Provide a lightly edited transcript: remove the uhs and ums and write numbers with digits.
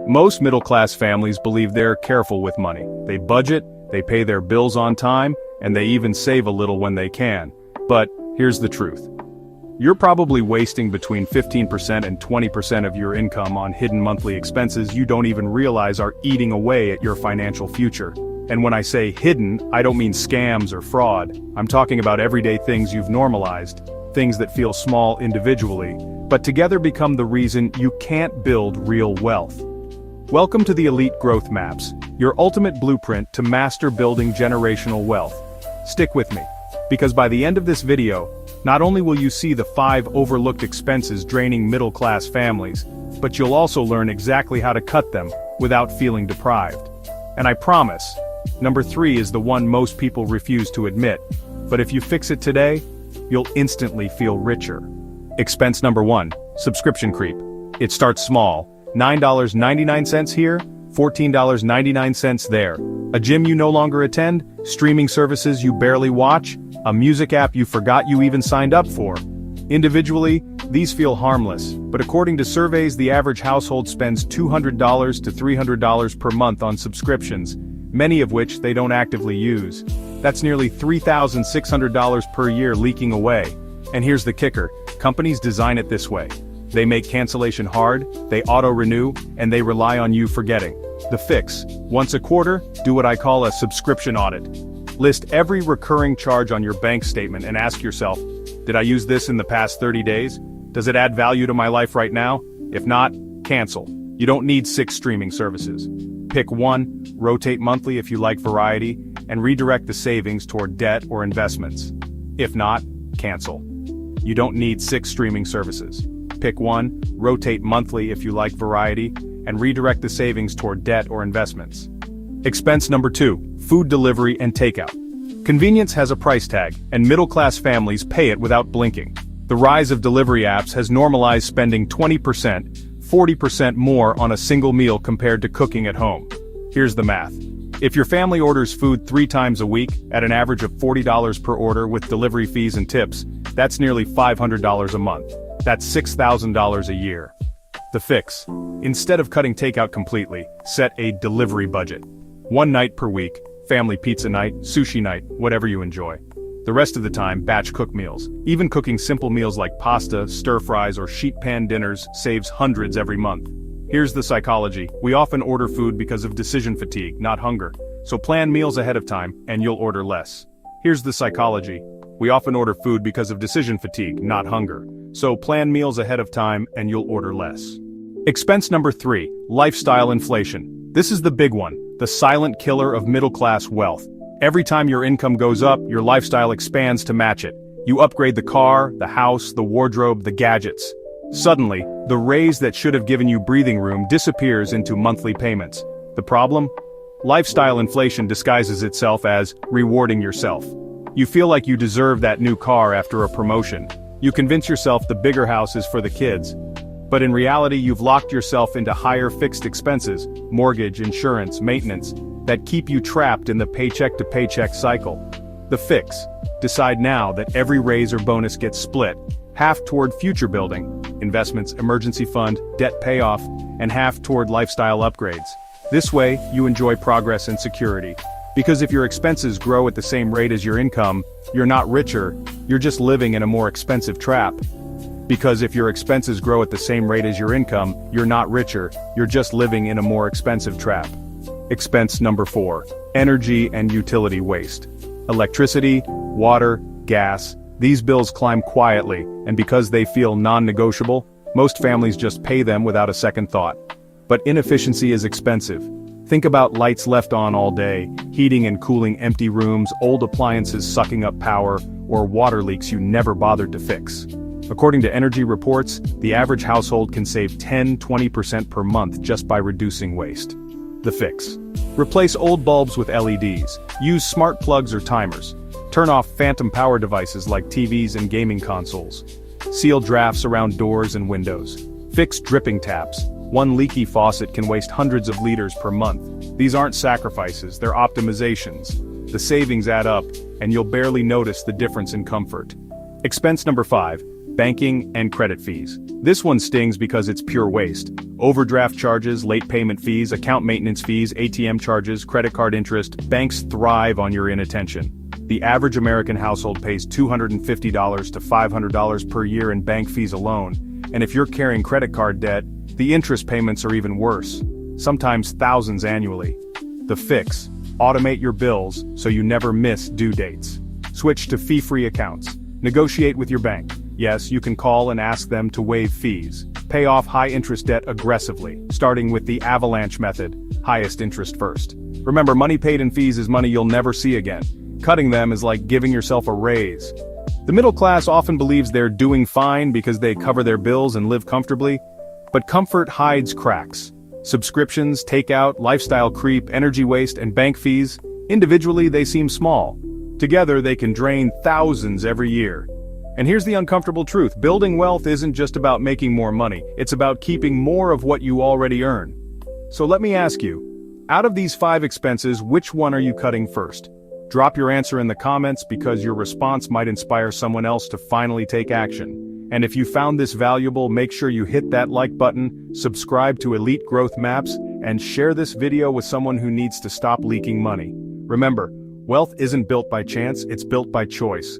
Most middle-class families believe they're careful with money. They budget, they pay their bills on time, and they even save a little when they can. But here's the truth. You're probably wasting between 15% and 20% of your income on hidden monthly expenses you don't even realize are eating away at your financial future. And when I say hidden, I don't mean scams or fraud. I'm talking about everyday things you've normalized, things that feel small individually, but together become the reason you can't build real wealth. Welcome to the Elite Growth Maps, your ultimate blueprint to master building generational wealth. Stick with me, because by the end of this video, not only will you see the 5 overlooked expenses draining middle-class families, but you'll also learn exactly how to cut them without feeling deprived. And I promise, number 3 is the one most people refuse to admit, but if you fix it today, you'll instantly feel richer. Expense number 1, subscription creep. It starts small. $9.99 here, $14.99 there. A gym you no longer attend, streaming services you barely watch, a music app you forgot you even signed up for. Individually, these feel harmless, but according to surveys, the average household spends $200 to $300 per month on subscriptions, many of which they don't actively use. That's nearly $3,600 per year leaking away. And here's the kicker, companies design it this way. They make cancellation hard, they auto-renew, and they rely on you forgetting. The fix: once a quarter, do what I call a subscription audit. List every recurring charge on your bank statement and ask yourself, did I use this in the past 30 days? Does it add value to my life right now? If not, cancel. You don't need 6 streaming services. Pick one, rotate monthly if you like variety, and redirect the savings toward debt or investments. If not, cancel. You don't need 6 streaming services. Pick one, rotate monthly if you like variety, and redirect the savings toward debt or investments. Expense number 2, food delivery and takeout. Convenience has a price tag, and middle-class families pay it without blinking. The rise of delivery apps has normalized spending 20%, 40% more on a single meal compared to cooking at home. Here's the math. If your family orders food 3 times a week, at an average of $40 per order with delivery fees and tips, that's nearly $500 a month. That's $6,000 a year. The fix: instead of cutting takeout completely, set a delivery budget. One night per week, family pizza night, sushi night, whatever you enjoy. The rest of the time, batch cook meals. Even cooking simple meals like pasta, stir fries, or sheet pan dinners saves hundreds every month. Here's the psychology. We often order food because of decision fatigue, not hunger. So plan meals ahead of time, and you'll order less. Here's the psychology. We often order food because of decision fatigue, not hunger. So plan meals ahead of time, and you'll order less. Expense number 3, lifestyle inflation. This is the big one, the silent killer of middle-class wealth. Every time your income goes up, your lifestyle expands to match it. You upgrade the car, the house, the wardrobe, the gadgets. Suddenly, the raise that should have given you breathing room disappears into monthly payments. The problem? Lifestyle inflation disguises itself as rewarding yourself. You feel like you deserve that new car after a promotion. You convince yourself the bigger house is for the kids. But in reality, you've locked yourself into higher fixed expenses, mortgage, insurance, maintenance, that keep you trapped in the paycheck-to-paycheck cycle. The fix: decide now that every raise or bonus gets split, half toward future building, investments, emergency fund, debt payoff, and half toward lifestyle upgrades. This way, you enjoy progress and security. Because if your expenses grow at the same rate as your income, you're not richer, you're just living in a more expensive trap. Because if your expenses grow at the same rate as your income, you're not richer, you're just living in a more expensive trap. Expense number 4, energy and utility waste. Electricity, water, gas, these bills climb quietly, and because they feel non-negotiable, most families just pay them without a second thought. But inefficiency is expensive. Think about lights left on all day, heating and cooling empty rooms, old appliances sucking up power, or water leaks you never bothered to fix. According to energy reports, the average household can save 10–20% per month just by reducing waste. The fix: replace old bulbs with LEDs, use smart plugs or timers, turn off phantom power devices like TVs and gaming consoles, seal drafts around doors and windows, fix dripping taps. One leaky faucet can waste hundreds of liters per month. These aren't sacrifices, they're optimizations. The savings add up, and you'll barely notice the difference in comfort. Expense number 5, banking and credit fees. This one stings because it's pure waste. Overdraft charges, late payment fees, account maintenance fees, ATM charges, credit card interest. Banks thrive on your inattention. The average American household pays $250 to $500 per year in bank fees alone, and if you're carrying credit card debt, the interest payments are even worse, sometimes thousands annually. The fix: automate your bills so you never miss due dates. Switch to fee-free accounts. Negotiate with your bank. Yes, you can call and ask them to waive fees. Pay off high-interest debt aggressively, starting with the avalanche method, highest interest first. Remember, money paid in fees is money you'll never see again. Cutting them is like giving yourself a raise. The middle class often believes they're doing fine because they cover their bills and live comfortably, but comfort hides cracks. Subscriptions, takeout, lifestyle creep, energy waste, and bank fees, individually they seem small. Together they can drain thousands every year. And here's the uncomfortable truth: building wealth isn't just about making more money, it's about keeping more of what you already earn. So let me ask you, out of these 5 expenses, which one are you cutting first? Drop your answer in the comments because your response might inspire someone else to finally take action. And if you found this valuable, make sure you hit that like button, subscribe to Elite Growth Maps, and share this video with someone who needs to stop leaking money. Remember, wealth isn't built by chance, it's built by choice.